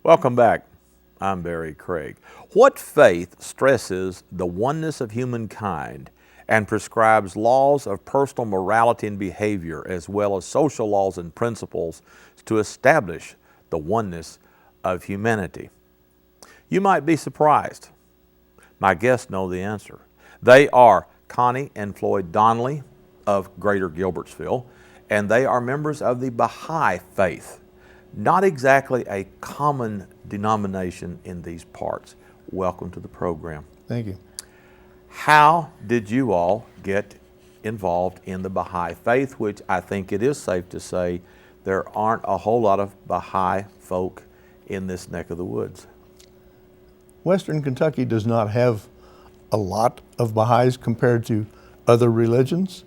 Welcome back. I'm Barry Craig. What faith stresses the oneness of humankind and prescribes laws of personal morality and behavior as well as social laws and principles to establish the oneness of humanity? You might be surprised. My guests know the answer. They are Connie and Floyd Donley of Greater Gilbertsville, and they are members of the Baha'i faith. Not exactly a common denomination in these parts. Welcome to the program. Thank you. How did you all get involved in the Baha'i faith, which I think it is safe to say there aren't a whole lot of Baha'i folk in this neck of the woods? Western Kentucky does not have a lot of Baha'is compared to other religions,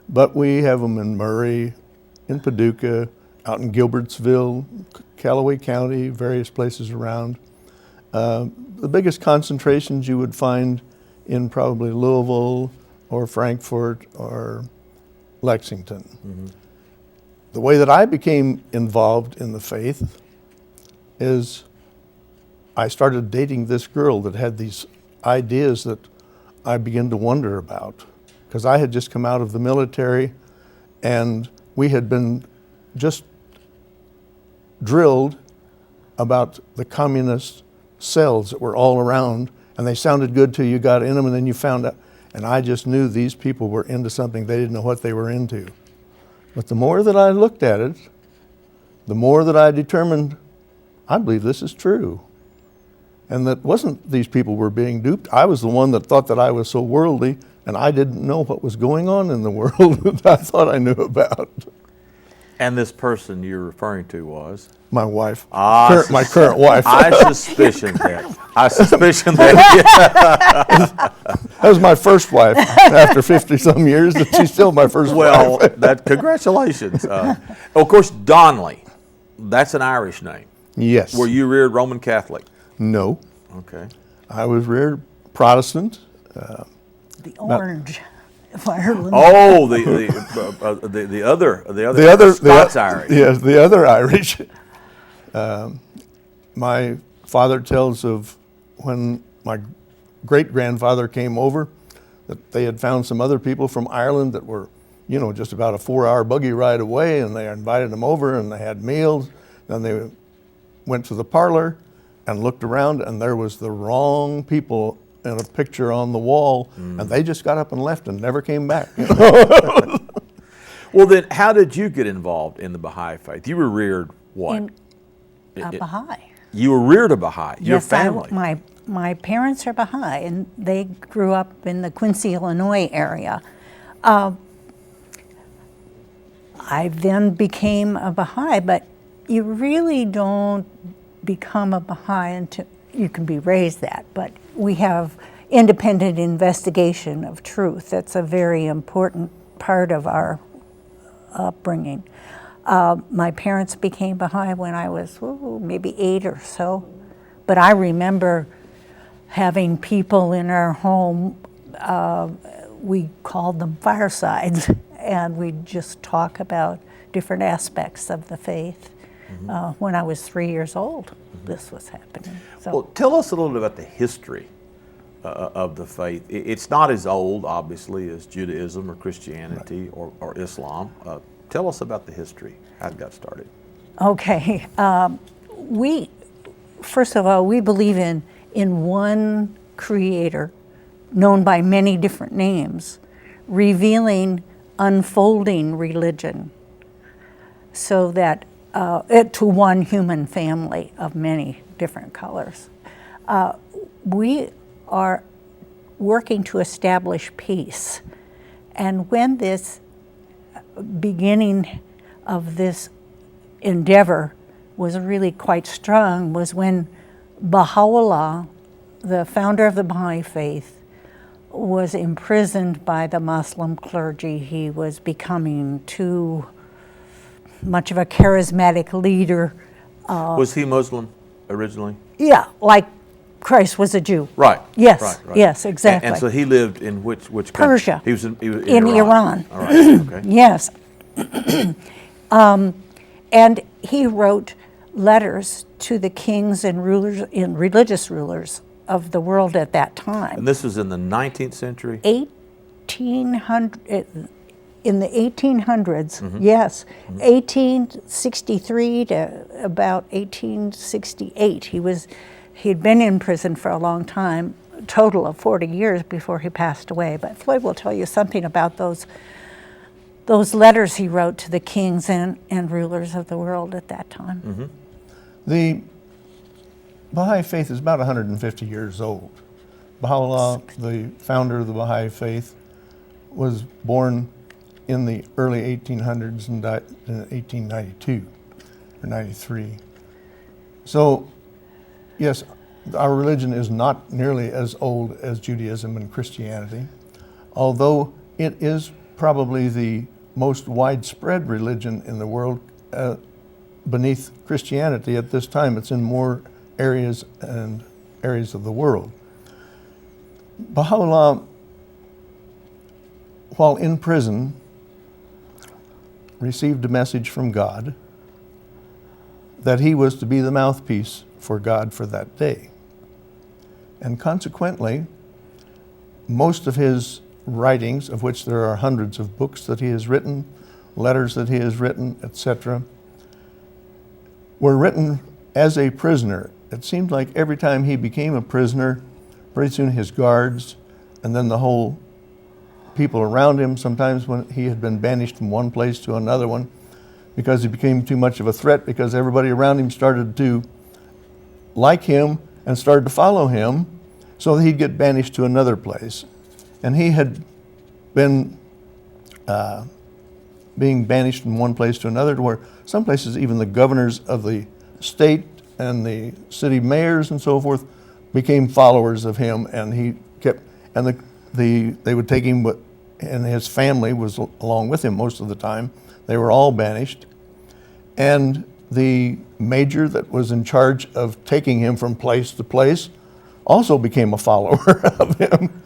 but we have them in Murray, in Paducah, out in Gilbertsville, Callaway County, various places around. The biggest concentrations you would find in probably Louisville or Frankfort or Lexington. Mm-hmm. The way that I became involved in the faith is I started dating this girl that had these ideas that I began to wonder about, because I had just come out of the military and we had been just drilled about the communist cells that were all around, and they sounded good till you got in them, and then you found out, and I just knew these people were into something. They didn't know what they were into. But the more that I looked at it, the more that I determined, I believe this is true. And that wasn't these people were being duped. I was the one that thought that I was so worldly, and I didn't know what was going on in the world that I thought I knew about. And this person you're referring to was? My wife, my current wife. I suspicion that. That was my first wife after 50-some years, and she's still my first wife. Well, congratulations. Of course, Donley, that's an Irish name. Yes. Were you reared Roman Catholic? No. Okay. I was reared Protestant. The orange of Ireland. Oh, the other Scots Irish. Yes, the other Irish. My father tells of when my great-grandfather came over, that they had found some other people from Ireland that were, just about a 4-hour buggy ride away, and they invited them over and they had meals. Then they went to the parlor and looked around, and there was the wrong people in a picture on the wall, and they just got up and left and never came back. Well, then, how did you get involved in the Baha'i faith? You were reared what? Baha'i. You were reared a Baha'i. Your Yes, family. My parents are Baha'i, and they grew up in the Quincy, Illinois area. I then became a Baha'i, but you really don't become a Baha'i until you can be raised that, but we have independent investigation of truth. That's a very important part of our upbringing. My parents became Baha'i when I was maybe 8 or so, but I remember having people in our home, we called them firesides, and we'd just talk about different aspects of the faith. When I was 3 years old, this was happening. So. Well, tell us a little bit about the history of the faith. It's not as old, obviously, as Judaism or Christianity or Islam. Tell us about the history, how it got started. Okay. First of all, we believe in one creator, known by many different names, revealing, unfolding religion, so that to one human family of many different colors. We are working to establish peace. And when this beginning of this endeavor was really quite strong was when Baha'u'llah, the founder of the Baha'i faith, was imprisoned by the Muslim clergy. He was becoming too much of a charismatic leader. Was he Muslim originally? Yeah, like Christ was a Jew. Right. Yes. Right. Yes. Exactly. And so he lived in which country? Persia. He was in Iran. All right. Okay. Yes. And he wrote letters to the kings and rulers and religious rulers of the world at that time. And this was in the 19th century? 1800, in the 1800s, yes. 1863 to about 1868. He'd been in prison for a long time, a total of 40 years before he passed away. But Floyd will tell you something about those letters he wrote to the kings and rulers of the world at that time. The Baha'i faith is about 150 years old. Baha'u'llah, the founder of the Baha'i faith, was born in the early 1800s and died in 1892 or 93. So, yes, our religion is not nearly as old as Judaism and Christianity, although it is probably the most widespread religion in the world beneath Christianity at this time. It's in more areas of the world. Baha'u'llah, while in prison, received a message from God that he was to be the mouthpiece for God for that day. And consequently, most of his writings, of which there are hundreds of books that he has written, letters that he has written, etc., were written as a prisoner. It seemed like every time he became a prisoner, pretty soon his guards and then the whole people around him, sometimes when he had been banished from one place to another one because he became too much of a threat, because everybody around him started to like him and started to follow him, so that he'd get banished to another place. And he had been being banished from one place to another, to where some places even the governors of the state and the city mayors and so forth became followers of him, and he kept, and they would take him, and his family was along with him most of the time. They were all banished. And the major that was in charge of taking him from place to place also became a follower of him.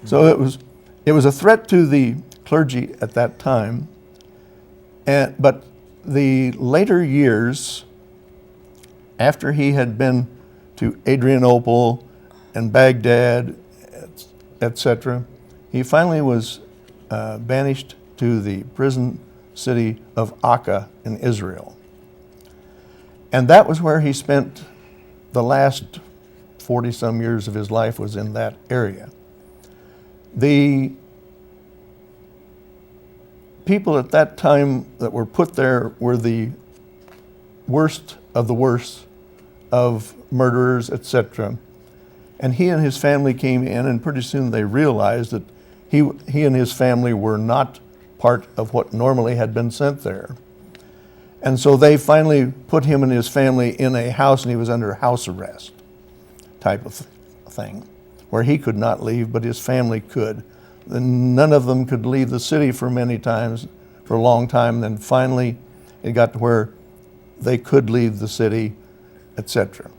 So it was a threat to the clergy at that time. But the later years, after he had been to Adrianople and Baghdad, etc., he finally was banished to the prison city of Akka in Israel. And that was where he spent the last 40-some years of his life, was in that area. The people at that time that were put there were the worst of the worst of murderers, etc. And he and his family came in, and pretty soon they realized that he and his family were not part of what normally had been sent there. And so they finally put him and his family in a house, and he was under house arrest type of thing, where he could not leave, but his family could. Then none of them could leave the city for a long time. Then finally it got to where they could leave the city, etc.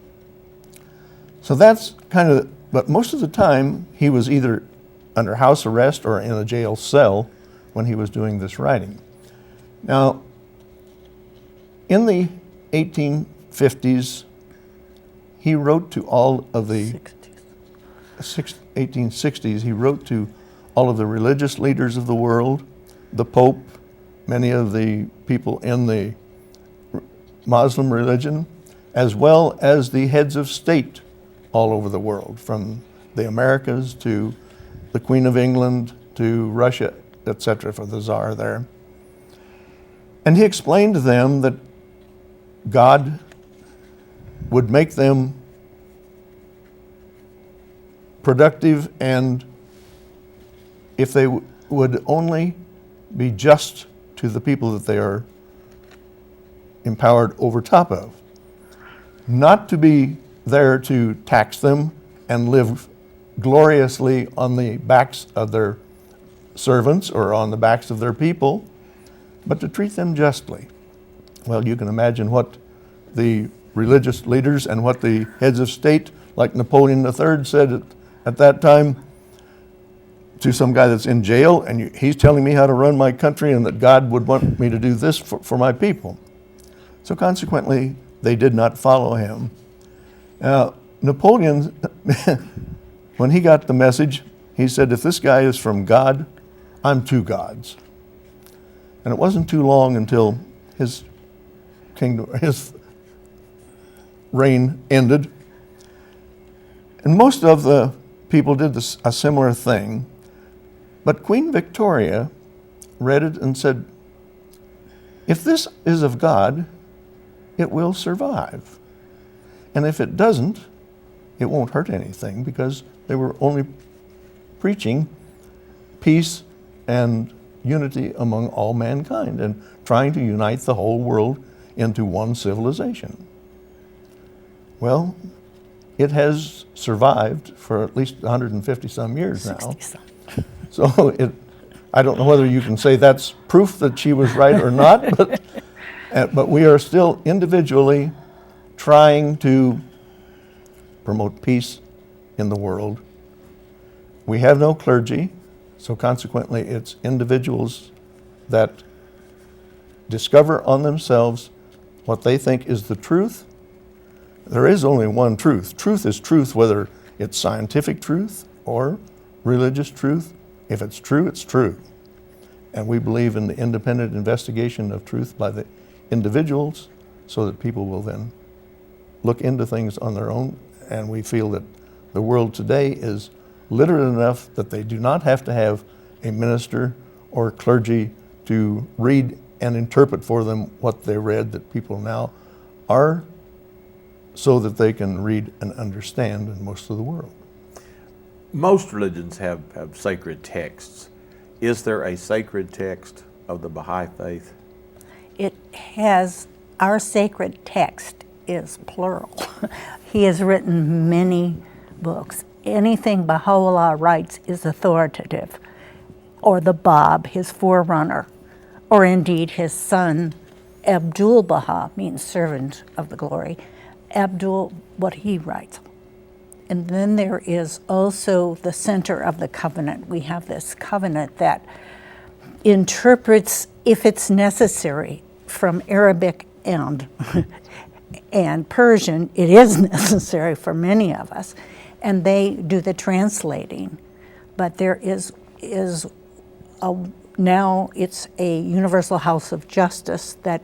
So that's kind of, but most of the time he was either under house arrest or in a jail cell when he was doing this writing. Now, in the 1850s, he wrote to all of the 1860s, he wrote to all of the religious leaders of the world, the Pope, many of the people in the Muslim religion, as well as the heads of state all over the world, from the Americas to the Queen of England to Russia, etc., for the Tsar there. And he explained to them that God would make them productive, and if they would only be just to the people that they are empowered over top of, not to be there to tax them and live gloriously on the backs of their servants or on the backs of their people, but to treat them justly. Well, you can imagine what the religious leaders and what the heads of state, like Napoleon III, said at that time to some guy that's in jail, and he's telling me how to run my country and that God would want me to do this for my people. So consequently, they did not follow him. Now, Napoleon, when he got the message, he said, if this guy is from God, I'm two gods. And it wasn't too long until his kingdom, his reign ended. And most of the people did a similar thing. But Queen Victoria read it and said, if this is of God, it will survive. And if it doesn't, it won't hurt anything, because they were only preaching peace and unity among all mankind and trying to unite the whole world into one civilization. Well, it has survived for at least 150 some years now. 60-some. So I don't know whether you can say that's proof that she was right or not, but we are still individually trying to promote peace in the world. We have no clergy, so consequently it's individuals that discover on themselves what they think is the truth. There is only one truth. Truth is truth, whether it's scientific truth or religious truth. If it's true, it's true. And we believe in the independent investigation of truth by the individuals, so that people will then look into things on their own. And we feel that the world today is literate enough that they do not have to have a minister or clergy to read and interpret for them what they read, that people now are, so that they can read and understand in most of the world. Most religions have sacred texts. Is there a sacred text of the Baha'i faith? It has, our sacred text is plural. He has written many books. Anything Baha'u'llah writes is authoritative, or the Bab, his forerunner, or indeed his son, Abdul Baha, means servant of the glory. Abdul, what he writes. And then there is also the center of the covenant. We have this covenant that interprets, if it's necessary, from Arabic and Persian. It is necessary for many of us, and they do the translating. But there is now it's a universal house of justice that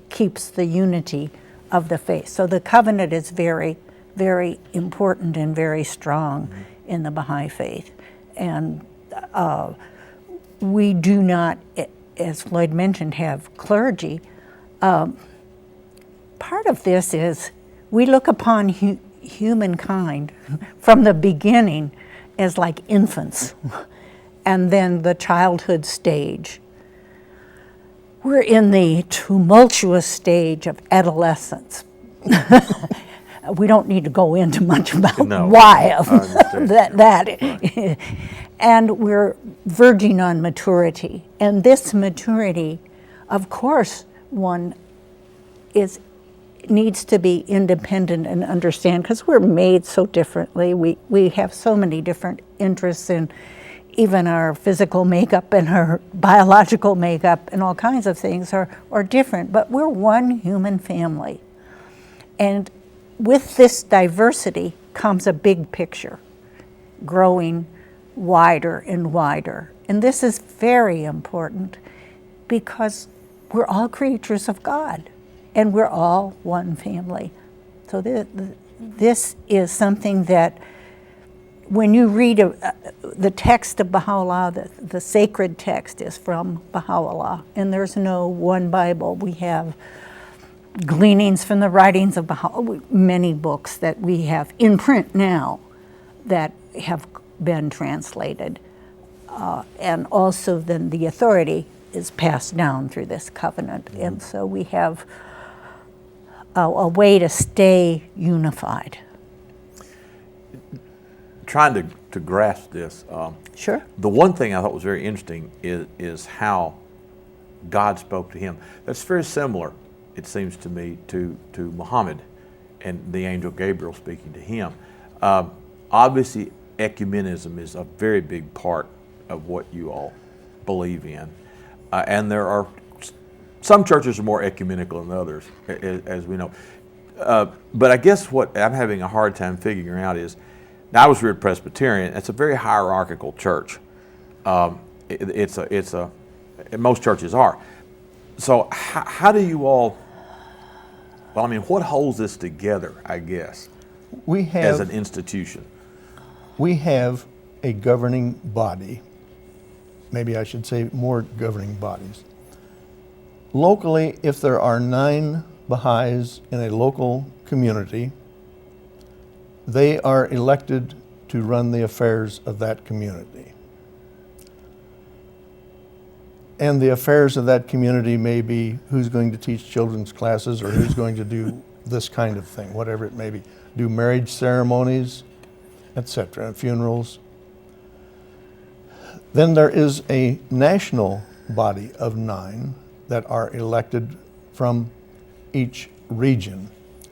keeps the unity of the faith. So the covenant is very, very important and very strong in the Baha'i faith. And we do not, as Floyd mentioned, have clergy. Part of this is we look upon humankind from the beginning as like infants, and then the childhood stage. We're in the tumultuous stage of adolescence. We don't need to go into much about why of that. Right. And we're verging on maturity. And this maturity, of course, one needs to be independent and understand, because we're made so differently. We have so many different interests in even our physical makeup and our biological makeup, and all kinds of things are different, but we're one human family. And with this diversity comes a big picture, growing wider and wider. And this is very important, because we're all creatures of God, and we're all one family. So this is something that, when you read the text of Baha'u'llah, the sacred text is from Baha'u'llah, and there's no one Bible. We have gleanings from the writings of Baha'u'llah, many books that we have in print now that have been translated. And also then the authority is passed down through this covenant. And so we have a way to stay unified. Trying to grasp this. Sure. The one thing I thought was very interesting is how God spoke to him. That's very similar, it seems to me, to Muhammad and the angel Gabriel speaking to him. Obviously, ecumenism is a very big part of what you all believe in. And there are some churches are more ecumenical than others, as we know. But I guess what I'm having a hard time figuring out is, now I was reared Presbyterian. It's a very hierarchical church. Most churches are. So how do you all? Well, I mean, what holds this together? I guess We have as an institution. we have a governing body. Maybe I should say more governing bodies. Locally, if there are 9 Baha'is in a local community, they are elected to run the affairs of that community. And the affairs of that community may be who's going to teach children's classes or who's going to do this kind of thing, whatever it may be. Do marriage ceremonies, etc., and funerals. Then there is a national body of 9 that are elected from each region.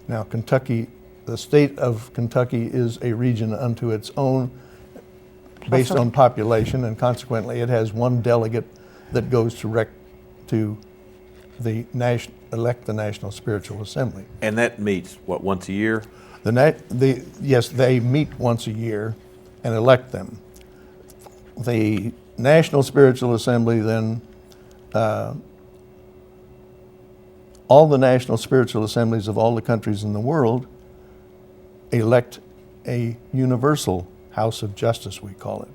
Now, Kentucky, the state of Kentucky is a region unto its own based on population, and consequently it has 1 delegate that goes to elect the National Spiritual Assembly. And that meets, what, once a year? Yes, they meet once a year and elect them. The National Spiritual Assembly then, all the National Spiritual Assemblies of all the countries in the world elect a universal House of Justice, we call it.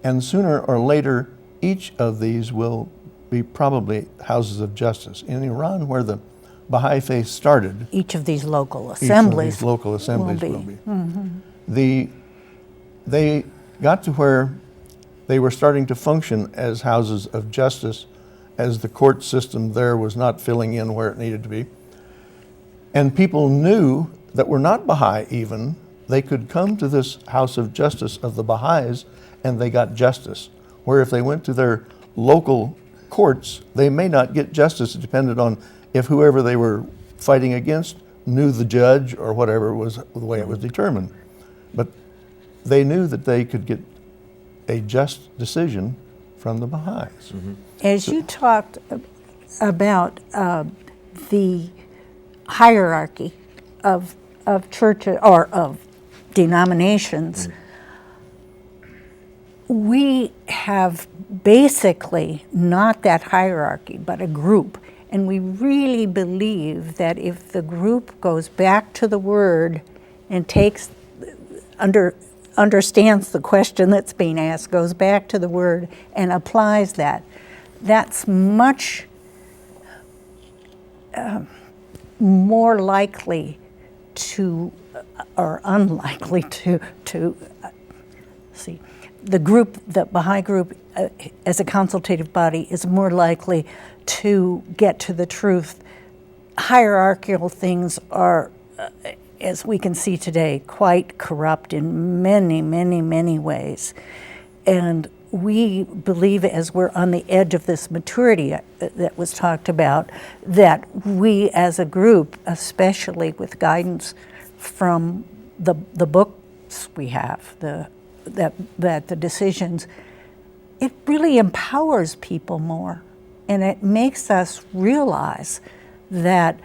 And sooner or later, each of these will be probably houses of justice. In Iran, where the Baha'i faith started, Each of these local assemblies, will be. Mm-hmm. They got to where they were starting to function as houses of justice, as the court system there was not filling in where it needed to be. And people knew that were not Baha'i even, they could come to this house of justice of the Baha'is and they got justice. Where if they went to their local courts, they may not get justice. It depended on if whoever they were fighting against knew the judge or whatever was the way it was determined. But they knew that they could get a just decision from the Baha'is. Mm-hmm. As you talked about the hierarchy of churches or of denominations, we have basically not that hierarchy, but a group. And we really believe that if the group goes back to the Word and understands the question that's being asked, goes back to the Word and applies that, that's much more likely to, or unlikely to see. The group, the Baha'i group, as a consultative body, is more likely to get to the truth. Hierarchical things are, as we can see today, quite corrupt in many, many, many ways. And we believe, as we're on the edge of this maturity that was talked about, that we as a group, especially with guidance from the books we have, that the decisions, it really empowers people more. And it makes us realize that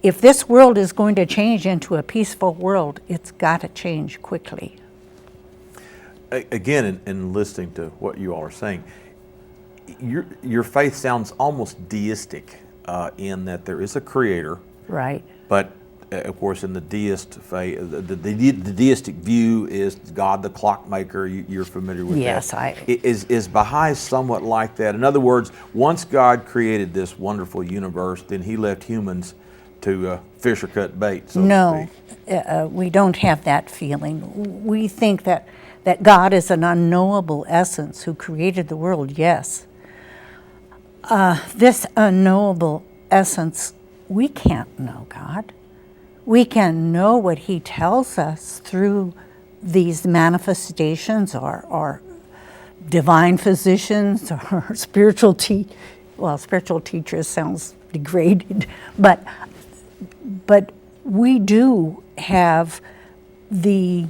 if this world is going to change into a peaceful world, it's got to change quickly. Again, in listening to what you all are saying, your faith sounds almost deistic in that there is a creator. Right. But of course, in the deist faith, the deistic view is God the clockmaker. You're familiar with yes, that. Is Baha'i somewhat like that? In other words, once God created this wonderful universe, then He left humans to fish or cut bait, so to speak. We don't have that feeling. We think that God is an unknowable essence who created the world, yes. This unknowable essence, we can't know God. We can know what He tells us through these manifestations or divine physicians or spiritual teachers sounds degraded, but we do have the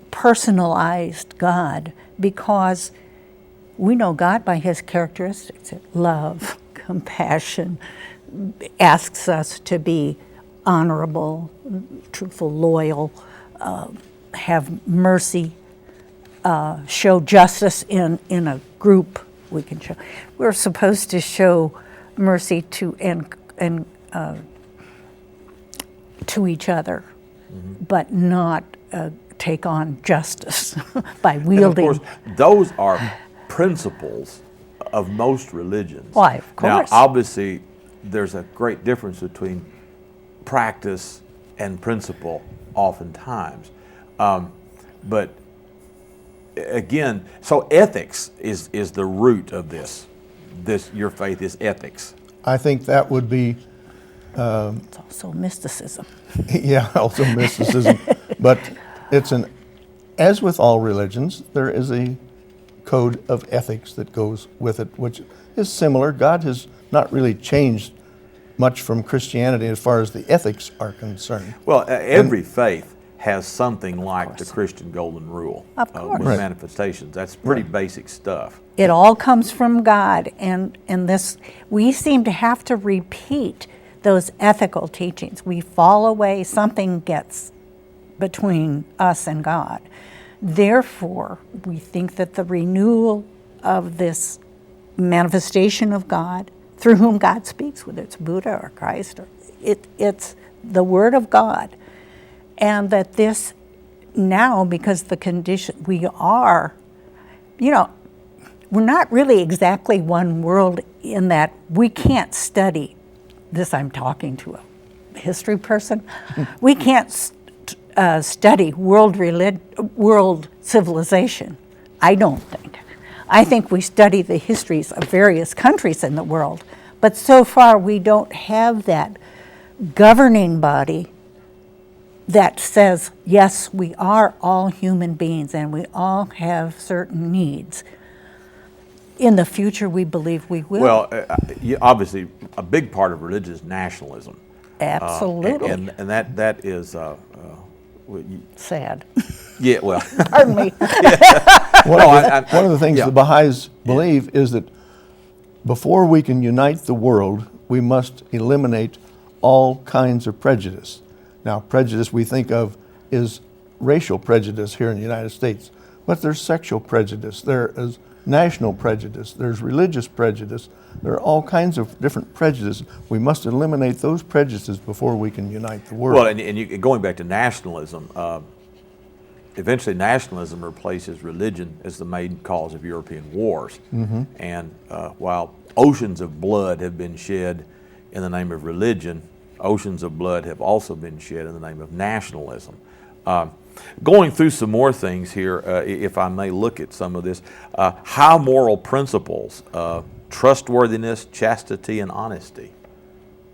personalized God because we know God by His characteristics: love, compassion, asks us to be honorable, truthful, loyal, have mercy, show justice in a group. We can show. We're supposed to show mercy to to each other, but not take on justice by wielding. And of course, those are principles of most religions. Why, of course. Now, obviously, there's a great difference between practice and principle oftentimes. But again, so ethics is the root of this. Your faith is ethics. I think that would be, It's also mysticism. yeah, also mysticism. But it's as with all religions, there is a code of ethics that goes with it, which is similar. God has not really changed much from Christianity as far as the ethics are concerned. Well, every faith has something like the Christian golden rule Of course. with Right. manifestations. That's pretty basic stuff. It all comes from God, and this we seem to have to repeat those ethical teachings. We fall away, something gets between us and God. Therefore, we think that the renewal of this manifestation of God, through whom God speaks, whether it's Buddha or Christ, or it's the Word of God, and that this now, because the condition we are, we're not really exactly one world in that we can't study this. I'm talking to a history person. We can't study world civilization. I don't think. I think we study the histories of various countries in the world, but so far we don't have that governing body that says, yes, we are all human beings and we all have certain needs. In the future, we believe we will. Well, obviously, a big part of religion is nationalism. Absolutely. And that is, Sad. yeah, well, Pardon me. One of the things yeah. the Baha'is believe is that before we can unite the world, we must eliminate all kinds of prejudice. Now, prejudice we think of is racial prejudice here in the United States, but there's sexual prejudice, there is national prejudice, there's religious prejudice, there are all kinds of different prejudices. We must eliminate those prejudices before we can unite the world. well, and going back to nationalism, eventually nationalism replaces religion as the main cause of European wars. And while oceans of blood have been shed in the name of religion, oceans of blood have also been shed in the name of nationalism. Going through some more things here, if I may look at some of this, high moral principles, trustworthiness, chastity, and honesty.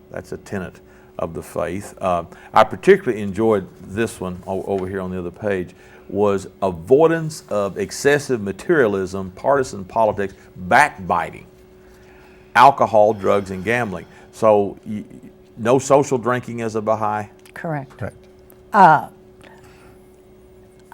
That's a tenet of the faith. I particularly enjoyed this one over here on the other page, was avoidance of excessive materialism, partisan politics, backbiting, alcohol, drugs, and gambling. So no social drinking as a Baha'i? Correct. Correct.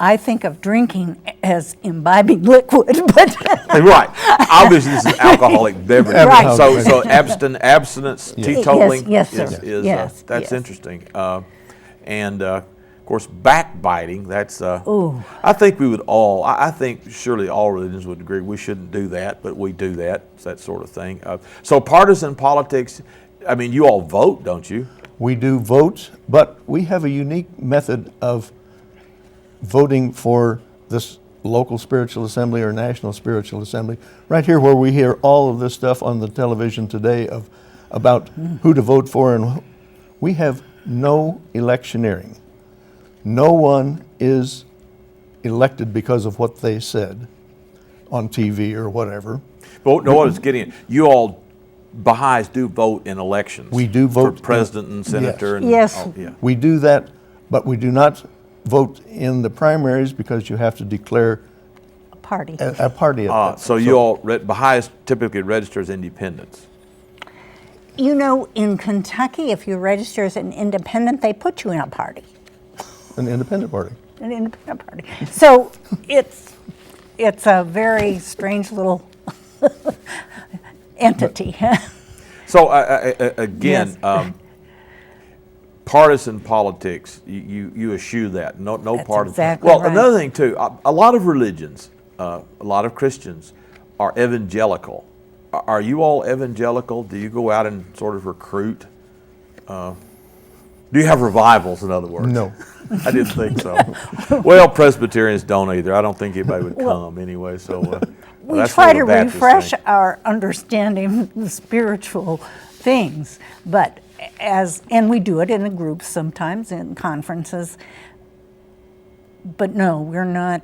I think of drinking as imbibing liquid, but Right. Obviously, this is alcoholic beverage. Right. So abstinence, teetotaling Yes, sir. is Yes, that's yes. interesting. And of course, backbiting. That's. Ooh. I think we would all. I think surely all religions would agree we shouldn't do that, but we do that. It's that sort of thing. So partisan politics. I mean, you all vote, don't you? We do vote, but we have a unique method of voting for this local spiritual assembly or national spiritual assembly. Right here where we hear all of this stuff on the television today about who to vote for, and we have no electioneering. No one is elected because of what they said on TV or whatever. But no, what I was getting at, you all Baha'is do vote in elections. We do vote for president and senator. And, Yes. oh, yeah. We do that, but we do not vote in the primaries because you have to declare a party. a party. At that. So you all Baha'is typically register as independents. You know, in Kentucky, if you register as an independent, they put you in a party, An independent party. an independent party. So it's a very strange little entity. So again, partisan politics, you eschew that. No That's partisan. exactly Well, right. another thing too, a lot of religions, a lot of Christians are evangelical. Are you all evangelical? Do you go out and sort of recruit? Do you have revivals, in other words? No. I didn't think so. Well, Presbyterians don't either. I don't think anybody would come anyway. So We that's try more to of a Baptist refresh thing. our understanding of the spiritual things, but and we do it in a group sometimes in conferences. But no, we're not.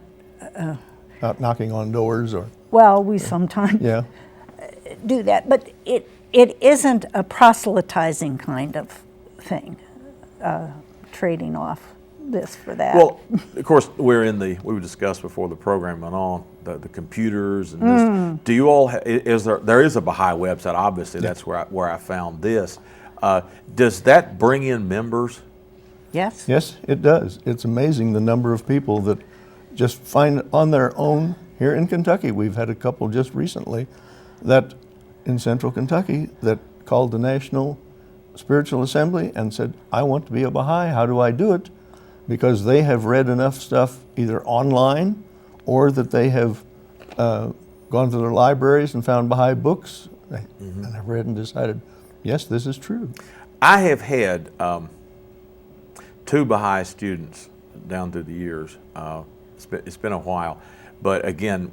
Not knocking on doors or, Well, we sometimes yeah. do that, but it isn't a proselytizing kind of thing, trading off this for that. Well, of course, we discussed before the program went on, the computers and this. Do you all, there is a Baha'i website, obviously, that's where I found this. Does that bring in members? Yes. Yes, it does. It's amazing the number of people that just find on their own here in Kentucky. We've had a couple just recently that in central Kentucky that called the National Spiritual Assembly and said, I want to be a Baha'i, how do I do it? Because they have read enough stuff either online or that they have gone to their libraries and found Baha'i books and have read and decided, yes, this is true. I have had 2 Baha'i students down through the years. It's been a while, but again,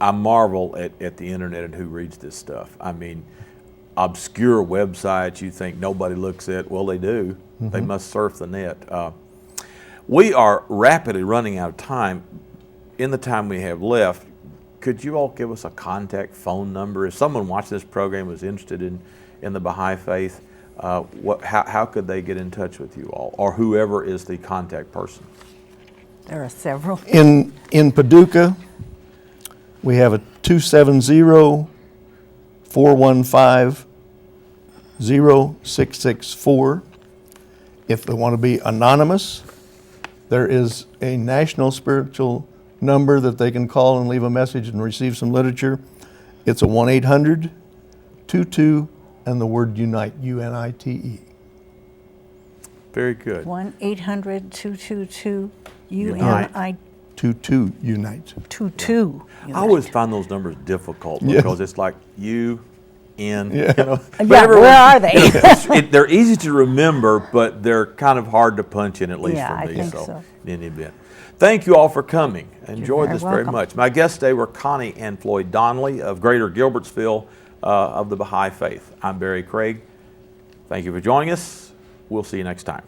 I marvel at the internet and who reads this stuff. I mean, obscure websites you think nobody looks at, well, they do. They must surf the net. We are rapidly running out of time. In the time we have left, could you all give us a contact phone number? If someone watching this program was interested in the Baha'i faith, how could they get in touch with you all, or whoever is the contact person? There are several. In Paducah, we have a 270-415-0664. If they want to be anonymous, there is a national spiritual number that they can call and leave a message and receive some literature. It's a 1-800-22 and the word UNITE, U-N-I-T-E. Very good. 1-800-222-UNI. 22 UNITE. 22. I always find those numbers difficult because it's like you, in, Yeah. you know. But Yeah, everyone- where are they? They're easy to remember, but they're kind of hard to punch in, at least Yeah, for I me. think so. In any event. Thank you all for coming. I enjoyed very this very welcome. much. My guests today were Connie and Floyd Donley of Greater Gilbertsville of the Baha'i Faith. I'm Barry Craig. Thank you for joining us. We'll see you next time.